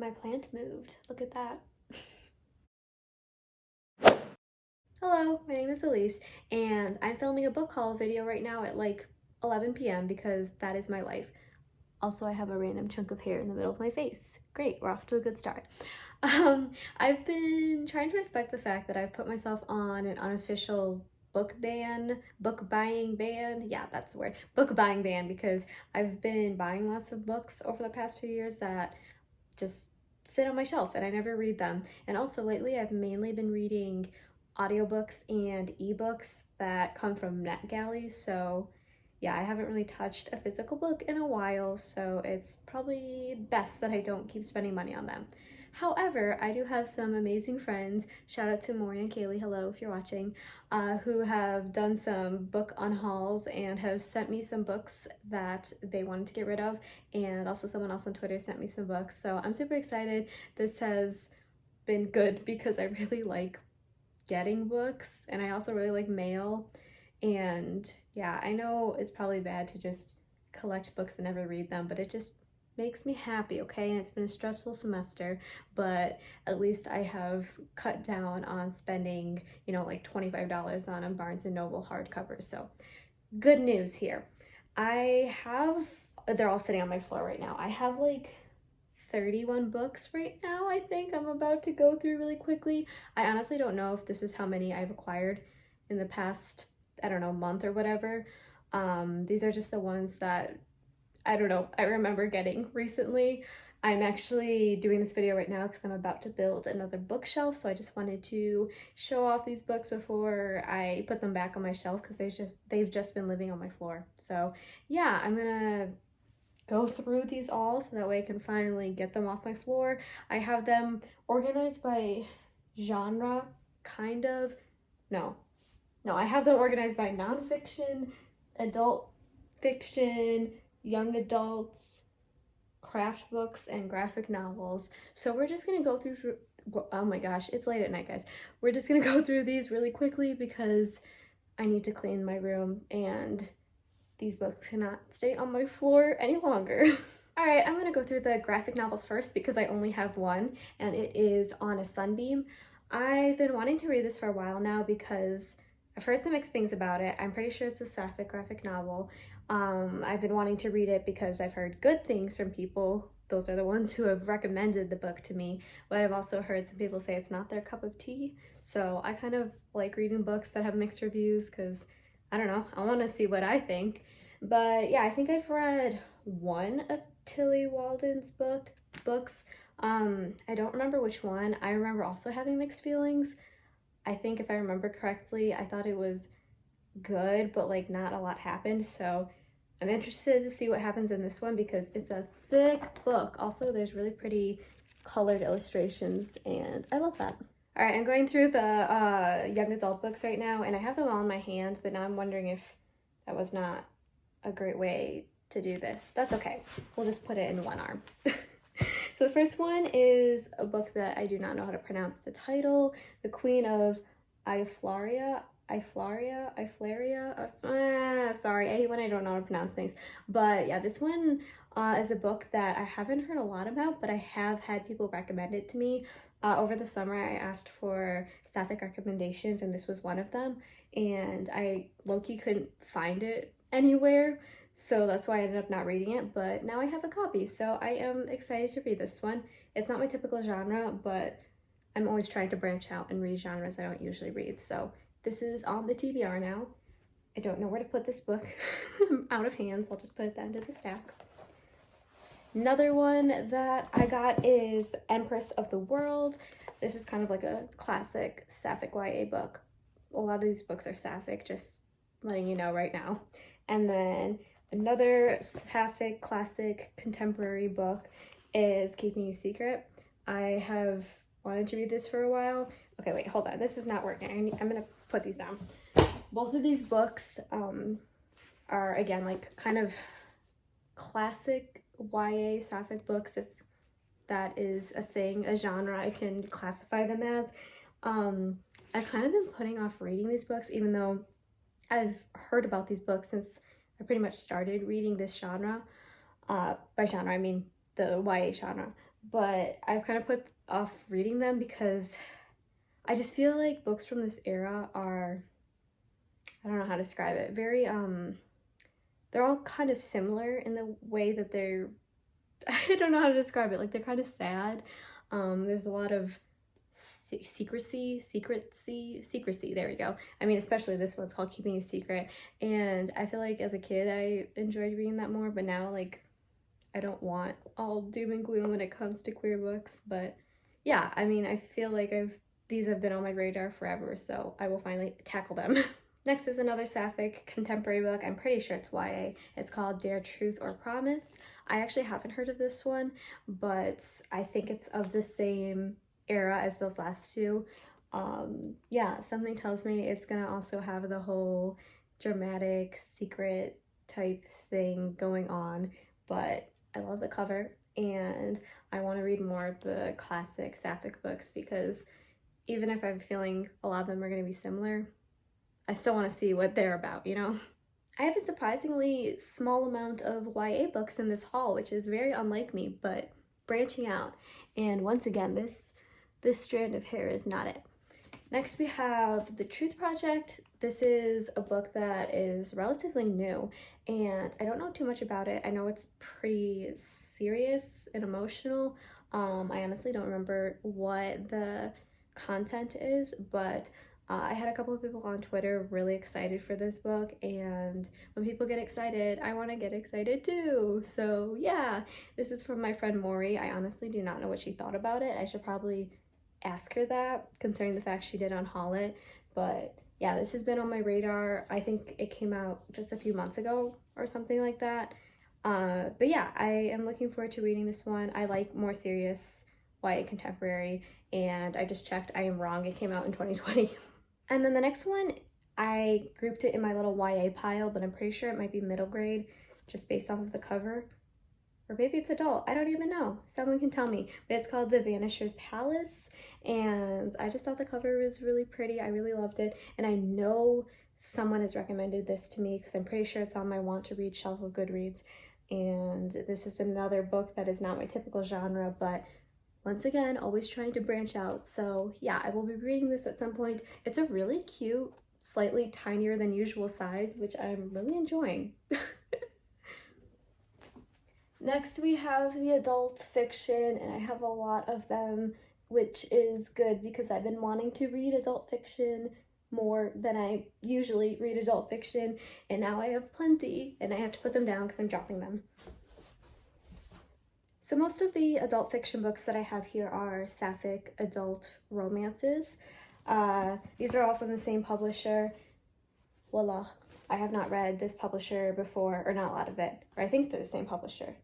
My plant moved. Look at that. Hello, my name is Elise, and I'm filming a book haul video right now at like 11 p.m. because that is my life. Also, I have a random chunk of hair in the middle of my face. Great, we're off to a good start. I've been trying to respect the fact that I've put myself on an unofficial book buying ban. Yeah, that's the word. Book buying ban, because I've been buying lots of books over the past few years that just sit on my shelf and I never read them. And also lately I've mainly been reading audiobooks and ebooks that come from NetGalley. So yeah, I haven't really touched a physical book in a while, so it's probably best that I don't keep spending money on them. However, I do have some amazing friends, shout out to Maury and Kaylee, hello if you're watching, who have done some book unhauls and have sent me some books that they wanted to get rid of, and also someone else on Twitter sent me some books, so I'm super excited. This has been good because I really like getting books, and I also really like mail. And yeah, I know it's probably bad to just collect books and never read them, but it just makes me happy, okay? And it's been a stressful semester, but at least I have cut down on spending, you know, like $25 on a Barnes & Noble hardcover. So good news here. They're all sitting on my floor right now. I have like 31 books right now, I think I'm about to go through really quickly. I honestly don't know if this is how many I've acquired in the past, I don't know, month or whatever. These are just the ones that, I don't know, I remember getting recently. I'm actually doing this video right now because I'm about to build another bookshelf, so I just wanted to show off these books before I put them back on my shelf because they've just been living on my floor. So yeah, I'm gonna go through these all so that way I can finally get them off my floor. I have them organized by genre, kind of. No, I have them organized by nonfiction, adult fiction, young adults, craft books, and graphic novels. So we're just gonna go through, oh my gosh, it's late at night, guys. We're just gonna go through these really quickly because I need to clean my room and these books cannot stay on my floor any longer. All right, I'm gonna go through the graphic novels first because I only have one, and it is On a Sunbeam. I've been wanting to read this for a while now because I've heard some mixed things about it. I'm pretty sure it's a sapphic graphic novel. I've been wanting to read it because I've heard good things from people. Those are the ones who have recommended the book to me, but I've also heard some people say it's not their cup of tea. So I kind of like reading books that have mixed reviews because, I don't know, I want to see what I think. But yeah, I think I've read one of Tilly Walden's books. I don't remember which one. I remember also having mixed feelings. I think if I remember correctly, I thought it was good, but like not a lot happened. So I'm interested to see what happens in this one because it's a thick book. Also, there's really pretty colored illustrations and I love that. All right, I'm going through the young adult books right now and I have them all in my hand, but now I'm wondering if that was not a great way to do this. That's okay. We'll just put it in one arm. So the first one is a book that I do not know how to pronounce the title. The Queen of Iflaria. Sorry, I hate when I don't know how to pronounce things. But yeah, this one is a book that I haven't heard a lot about, but I have had people recommend it to me. Over the summer, I asked for sapphic recommendations, and this was one of them. And I low-key couldn't find it anywhere, so that's why I ended up not reading it, but now I have a copy, so I am excited to read this one. It's not my typical genre, but I'm always trying to branch out and read genres I don't usually read, so this is on the TBR now. I don't know where to put this book. I'm out of hands. I'll just put it down to the stack. Another one that I got is The Empress of the World. This is kind of like a classic sapphic YA book. A lot of these books are sapphic, just letting you know right now. And then another sapphic classic contemporary book is Keeping You Secret. I have wanted to read this for a while. Okay, wait, hold on. This is not working. I'm gonna put these down. Both of these books are, again, like kind of classic YA sapphic books, if that is a thing, a genre I can classify them as. I've kind of been putting off reading these books, even though I've heard about these books since I pretty much started reading this genre. By genre, I mean the YA genre. but I've kind of put off reading them because I just feel like books from this era are, I don't know how to describe it, very, they're all kind of similar in the way that they're, I don't know how to describe it, like they're kind of sad. There's a lot of secrecy, there we go. I mean, especially this one's called Keeping You Secret, and I feel like as a kid I enjoyed reading that more, but now like I don't want all doom and gloom when it comes to queer books. But yeah, I mean, I feel like these have been on my radar forever, so I will finally tackle them. Next is another sapphic contemporary book. I'm pretty sure it's YA. It's called Dare, Truth, or Promise. I actually haven't heard of this one, but I think it's of the same era as those last two. Yeah, something tells me it's gonna also have the whole dramatic secret type thing going on, but I love the cover and I want to read more of the classic sapphic books because even if I'm feeling a lot of them are going to be similar, I still want to see what they're about, you know? I have a surprisingly small amount of YA books in this haul, which is very unlike me, but branching out. And once again, this strand of hair is not it. Next we have The Truth Project. This is a book that is relatively new and I don't know too much about it. I know it's pretty serious and emotional. I honestly don't remember what the content is, but I had a couple of people on Twitter really excited for this book, and when people get excited, I want to get excited too. So yeah, this is from my friend Maury. I honestly do not know what she thought about it. I should probably ask her that, considering the fact she did unhaul it. But yeah, this has been on my radar. I think it came out just a few months ago or something like that. But yeah, I am looking forward to reading this one. I like more serious YA contemporary, and I just checked, I am wrong, it came out in 2020. And then the next one, I grouped it in my little YA pile, but I'm pretty sure it might be middle grade just based off of the cover. Or maybe it's adult, I don't even know. Someone can tell me. But it's called The Vanisher's Palace, and I just thought the cover was really pretty. I really loved it, and I know someone has recommended this to me because I'm pretty sure it's on my want to read shelf of Goodreads. And this is another book that is not my typical genre, but once again, always trying to branch out. So yeah, I will be reading this at some point. It's a really cute, slightly tinier than usual size, which I'm really enjoying. Next we have the adult fiction, and I have a lot of them, which is good because I've been wanting to read adult fiction more than I usually read adult fiction, and now I have plenty and I have to put them down because I'm dropping them. So most of the adult fiction books that I have here are sapphic adult romances. These are all from the same publisher. Voila. I have not read this publisher before, or not a lot of it, or I think they're the same publisher.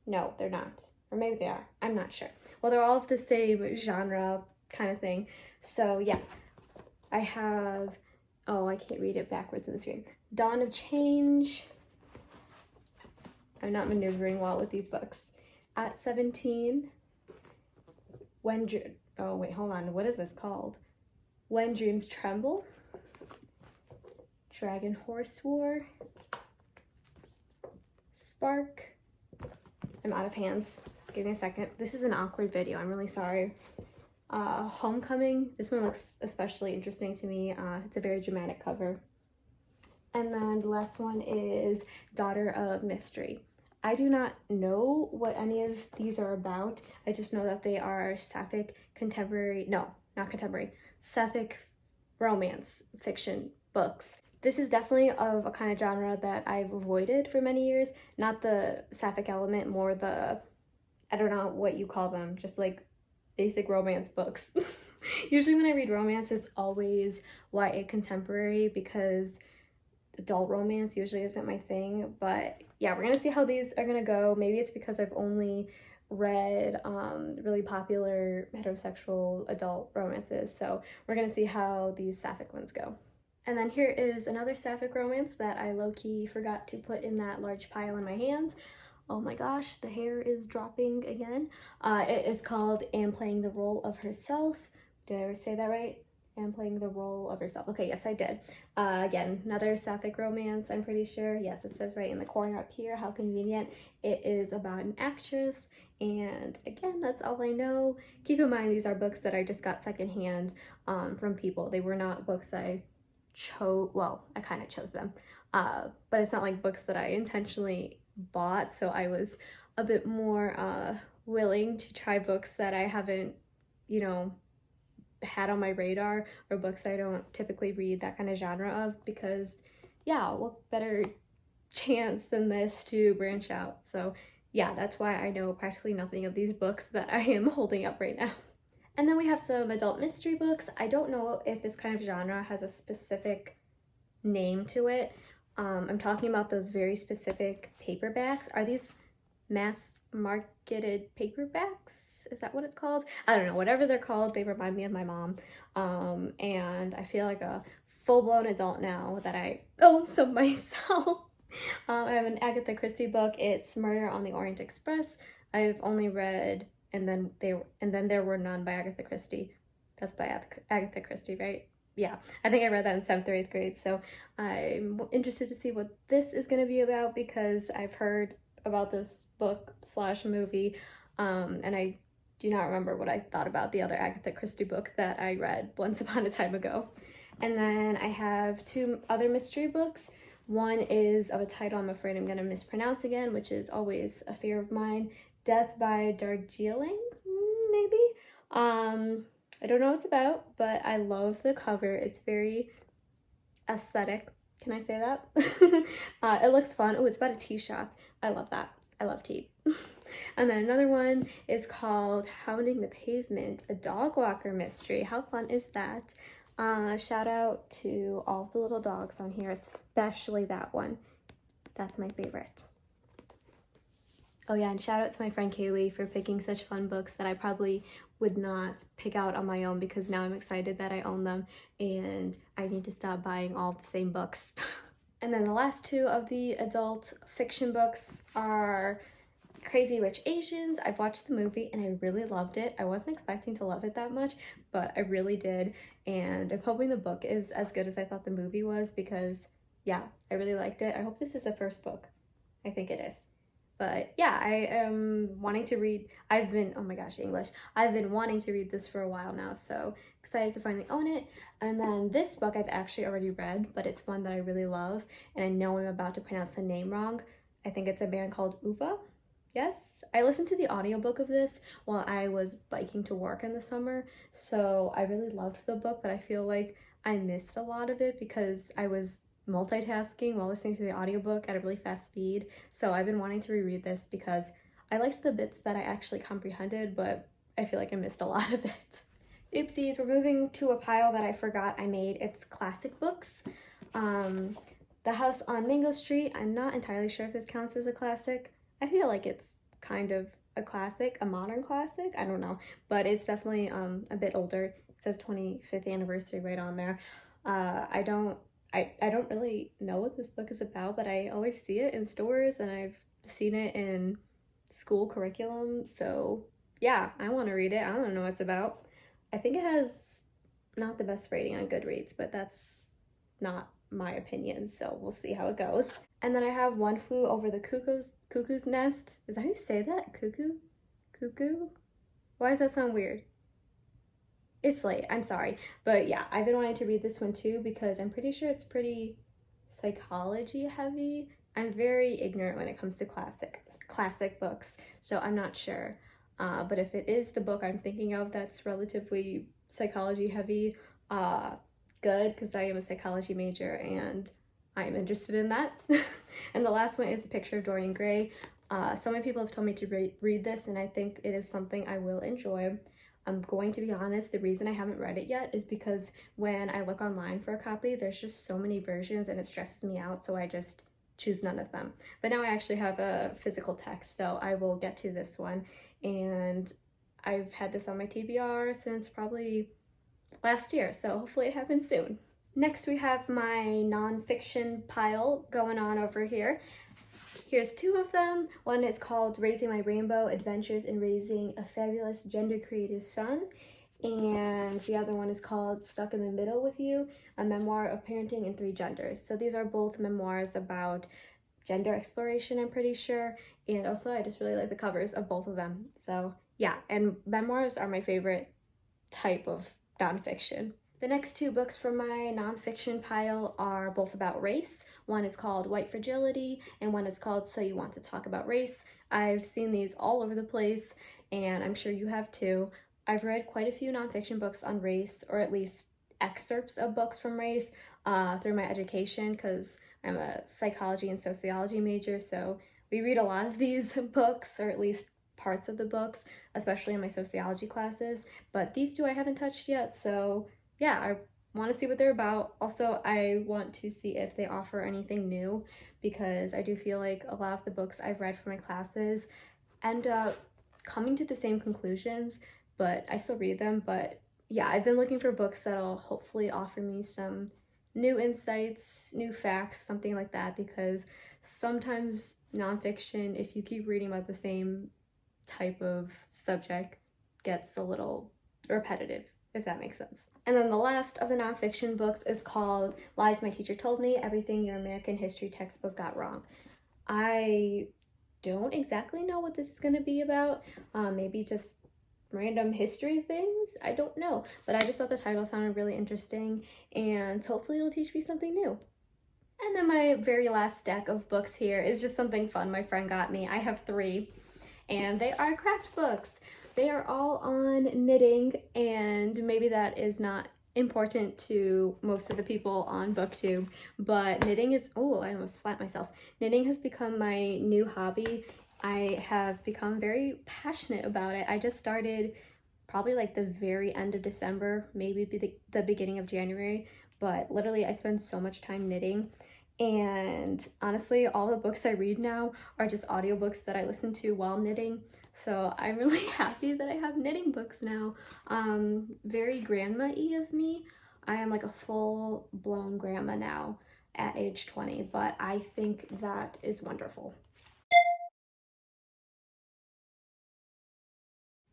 No, they're not. Or maybe they are. I'm not sure. Well, they're all of the same genre kind of thing. So yeah, I have, oh, I can't read it backwards in the screen. Dawn of Change. I'm not maneuvering well with these books. At 17. Oh wait, hold on. What is this called? When Dreams Tremble. Dragon Horse War. Spark. I'm out of hands. Give me a second. This is an awkward video. I'm really sorry. Homecoming. This one looks especially interesting to me. It's a very dramatic cover. And then the last one is Daughter of Mystery. I do not know what any of these are about. I just know that they are sapphic contemporary, no, not contemporary, sapphic romance fiction books. This is definitely of a kind of genre that I've avoided for many years. Not the sapphic element, more the, I don't know what you call them, just like basic romance books. Usually when I read romance, it's always YA contemporary because adult romance usually isn't my thing. But yeah, we're gonna see how these are gonna go. Maybe it's because I've only read really popular heterosexual adult romances, so we're gonna see how these sapphic ones go. And then here is another sapphic romance that I low-key forgot to put in that large pile in my hands. Oh my gosh, the hair is dropping again. It is called Am Playing the Role of Herself. Did I ever say that right? and playing the role of yourself. Okay, yes, I did. Again, another sapphic romance, I'm pretty sure. Yes, it says right in the corner up here. How convenient. It is about an actress, and again, that's all I know. Keep in mind, these are books that I just got secondhand from people. They were not books I chose. Well, I kind of chose them, but it's not like books that I intentionally bought, so I was a bit more willing to try books that I haven't, you know, had on my radar, or books I don't typically read that kind of genre of, because yeah, what better chance than this to branch out. So yeah, that's why I know practically nothing of these books that I am holding up right now. And then we have some adult mystery books. I don't know if this kind of genre has a specific name to it. I'm talking about those very specific paperbacks. Are these mass marketed paperbacks? Is that what it's called? I don't know, whatever they're called, they remind me of my mom. And I feel like a full-blown adult now that I own some myself. I have an Agatha Christie book. It's Murder on the Orient Express. I've only read And Then There Were None by Agatha Christie. That's by Agatha Christie, right? Yeah, I think I read that in 7th or 8th grade. So I'm interested to see what this is going to be about, because I've heard about this book / movie, and I do not remember what I thought about the other Agatha Christie book that I read once upon a time ago. And then I have 2 other mystery books. One is of a title I'm afraid I'm going to mispronounce again, which is always a fear of mine. Death by Darjeeling, maybe? I don't know what it's about, but I love the cover. It's very aesthetic. Can I say that? It looks fun. Oh, it's about a tea shop. I love that. I love tea. And then another one is called Hounding the Pavement, a dog walker mystery. How fun is that? Shout out to all the little dogs on here, especially that one. That's my favorite. Oh yeah, and shout out to my friend Kaylee for picking such fun books that I probably would not pick out on my own, because now I'm excited that I own them and I need to stop buying all the same books. And then the last 2 of the adult fiction books are Crazy Rich Asians. I've watched the movie and I really loved it. I wasn't expecting to love it that much, but I really did. And I'm hoping the book is as good as I thought the movie was, because yeah, I really liked it. I hope this is the first book. I think it is. But yeah, I am wanting to read, oh my gosh, English. I've been wanting to read this for a while now, so excited to finally own it. And then this book I've actually already read, but it's one that I really love, and I know I'm about to pronounce the name wrong. I think it's a band called Uva. Yes, I listened to the audiobook of this while I was biking to work in the summer, so I really loved the book, but I feel like I missed a lot of it because I was multitasking while listening to the audiobook at a really fast speed. So I've been wanting to reread this because I liked the bits that I actually comprehended, but I feel like I missed a lot of it. Oopsies, we're moving to a pile that I forgot I made. It's classic books. The House on Mango Street, I'm not entirely sure if this counts as a classic. I feel like it's kind of a classic, a modern classic, I don't know, but it's definitely a bit older. It says 25th anniversary right on there. I don't really know what this book is about, but I always see it in stores and I've seen it in school curriculum. So yeah, I want to read it. I don't know what it's about. I think it has not the best rating on Goodreads, but that's not my opinion, so we'll see how it goes. And then I have One Flew Over the Cuckoo's Nest. Is that how you say that? Cuckoo? Why does that sound weird? It's late, I'm sorry. But yeah, I've been wanting to read this one too because I'm pretty sure it's pretty psychology heavy. I'm very ignorant when it comes to classic books, so I'm not sure. But if it is the book I'm thinking of that's relatively psychology heavy, good, because I am a psychology major and I am interested in that. And the last one is The Picture of Dorian Gray. So many people have told me to read this, and I think it is something I will enjoy. I'm going to be honest, the reason I haven't read it yet is because when I look online for a copy, there's just so many versions and it stresses me out, so I just choose none of them. But now I actually have a physical text, so I will get to this one. And I've had this on my TBR since probably last year, so hopefully it happens soon. Next we have my nonfiction pile going on over here. Here's two of them. One is called Raising My Rainbow, Adventures in Raising a Fabulous Gender Creative Son. and the other one is called Stuck in the Middle with You, a memoir of parenting in 3 genders. So these are both memoirs about gender exploration, I'm pretty sure, and also I just really like the covers of both of them. So yeah, and memoirs are my favorite type of nonfiction. The next 2 books from my nonfiction pile are both about race. One is called White Fragility, and one is called So You Want to Talk About Race. I've seen these all over the place, and I'm sure you have too. I've read quite a few nonfiction books on race, or at least excerpts of books from race through my education, because I'm a psychology and sociology major, so we read a lot of these books, or at least parts of the books, especially in my sociology classes. But these 2 I haven't touched yet, so yeah, I want to see what they're about. Also, I want to see if they offer anything new, because I do feel like a lot of the books I've read for my classes end up coming to the same conclusions, but I still read them. But yeah, I've been looking for books that'll hopefully offer me some new insights, new facts, something like that, because sometimes nonfiction, if you keep reading about the same type of subject, gets a little repetitive, if that makes sense. And then the last of the nonfiction books is called Lies My Teacher Told Me, Everything Your American History Textbook Got Wrong. I don't exactly know what this is going to be about. Maybe just random history things? I don't know. But I just thought the title sounded really interesting, and hopefully it'll teach me something new. And then my very last stack of books here is just something fun my friend got me. I have 3, and they are craft books. They are all on knitting, and maybe that is not important to most of the people on BookTube, but knitting is, oh, I almost slapped myself. Knitting has become my new hobby. I have become very passionate about it. I just started probably like the very end of December, maybe the beginning of January, but literally I spend so much time knitting. And honestly, all the books I read now are just audiobooks that I listen to while knitting. So I'm really happy that I have knitting books now. Very grandma-y of me. I am like a full-blown grandma now at age 20, but I think that is wonderful.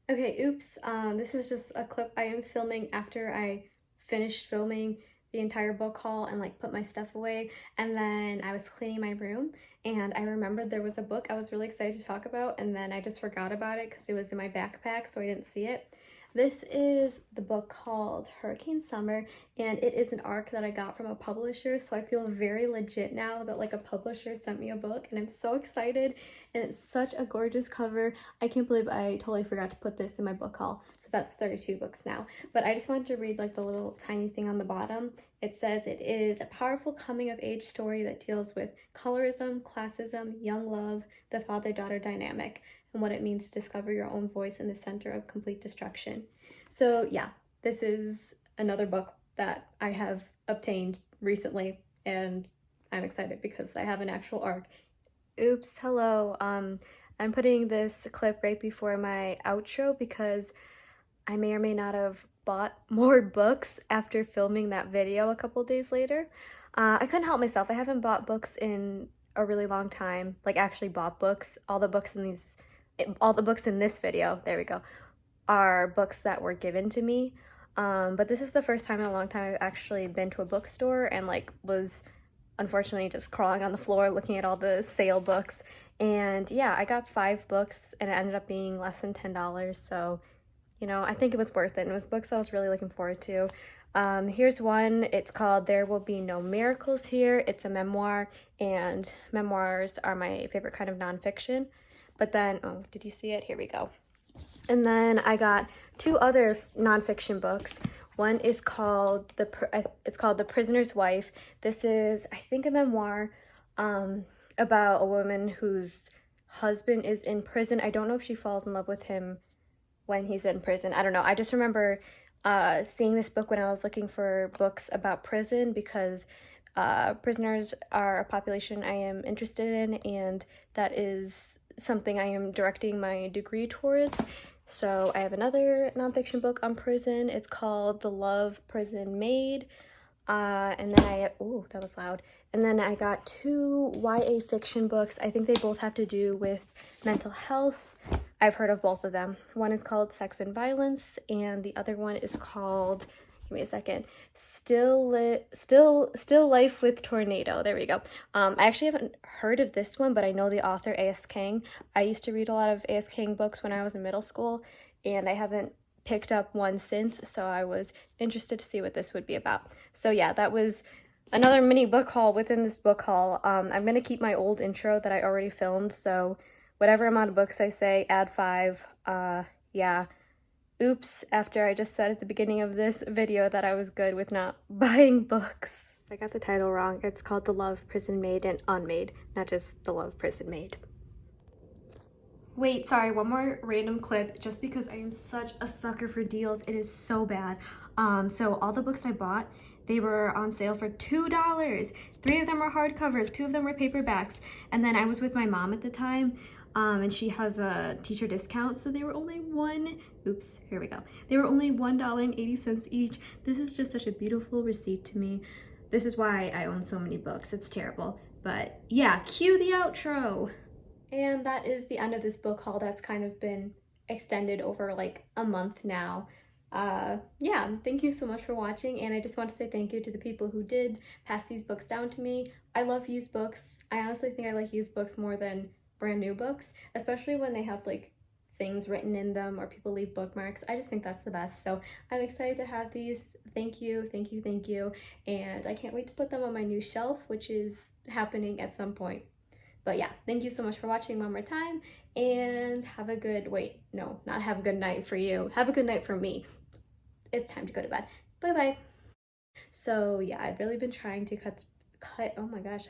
Okay, oops. This is just a clip I am filming after I finished filming the entire book haul and like put my stuff away, and then I was cleaning my room and I remembered there was a book I was really excited to talk about, and then I just forgot about it because it was in my backpack, so I didn't see it. This is the book called Hurricane Summer, and it is an ARC that I got from a publisher, so I feel very legit now that like a publisher sent me a book, and I'm so excited, and it's such a gorgeous cover. I can't believe I totally forgot to put this in my book haul, so that's 32 books now. But I just wanted to read like the little tiny thing on the bottom. It says it is a powerful coming-of-age story that deals with colorism, classism, young love, the father-daughter dynamic, and what it means to discover your own voice in the center of complete destruction. So yeah, this is another book that I have obtained recently, and I'm excited because I have an actual ARC. Oops, hello. I'm putting this clip right before my outro because I may or may not have bought more books after filming that video a couple days later. I couldn't help myself. I haven't bought books in a really long time, like actually bought books. All the books in this video, there we go, are books that were given to me. But this is the first time in a long time I've actually been to a bookstore and like was unfortunately just crawling on the floor looking at all the sale books. And yeah, I got 5 books and it ended up being less than $10, so you know, I think it was worth it, and it was books I was really looking forward to. Here's one. It's called There Will Be No Miracles Here. It's a memoir, and memoirs are my favorite kind of nonfiction. But then, oh, did you see it? Here we go. And then I got 2 other nonfiction books. One is called The Prisoner's Wife. This is, I think, a memoir about a woman whose husband is in prison. I don't know if she falls in love with him when he's in prison. I don't know. I just remember seeing this book when I was looking for books about prison, because prisoners are a population I am interested in, and that is something I am directing my degree towards. So I have another nonfiction book on prison. It's called The Love Prison Made. And then I have, ooh, that was loud. And then I got 2 YA fiction books. I think they both have to do with mental health. I've heard of both of them. One is called Sex and Violence, and the other one is called, give me a second, Still Life with Tornado. There we go. I actually haven't heard of this one, but I know the author, A.S. King. I used to read a lot of A.S. King books when I was in middle school, and I haven't picked up one since, so I was interested to see what this would be about. So yeah, that was another mini book haul within this book haul. I'm going to keep my old intro that I already filmed, so whatever amount of books I say, add 5. Yeah. Oops, after I just said at the beginning of this video that I was good with not buying books. I got the title wrong. It's called The Love Prison Maid and Unmade, not just The Love Prison Maid. Wait, sorry, one more random clip, just because I am such a sucker for deals. It is so bad. So all the books I bought, they were on sale for $2. 3 of them were hardcovers, 2 of them were paperbacks. And then I was with my mom at the time, and she has a teacher discount, so they were only They were only $1.80 each. This is just such a beautiful receipt to me. This is why I own so many books. It's terrible. But yeah, cue the outro. And that is the end of this book haul that's kind of been extended over like a month now. Yeah, thank you so much for watching, and I just want to say thank you to the people who did pass these books down to me. I love used books. I honestly think I like used books more than brand new books, especially when they have like things written in them or people leave bookmarks. I just think that's the best. So I'm excited to have these. Thank you, thank you, thank you. And I can't wait to put them on my new shelf, which is happening at some point. But yeah, thank you so much for watching one more time, and have a good, wait, no, not have a good night for you. Have a good night for me. It's time to go to bed. Bye-bye. So yeah, I've really been trying to cut, oh my gosh,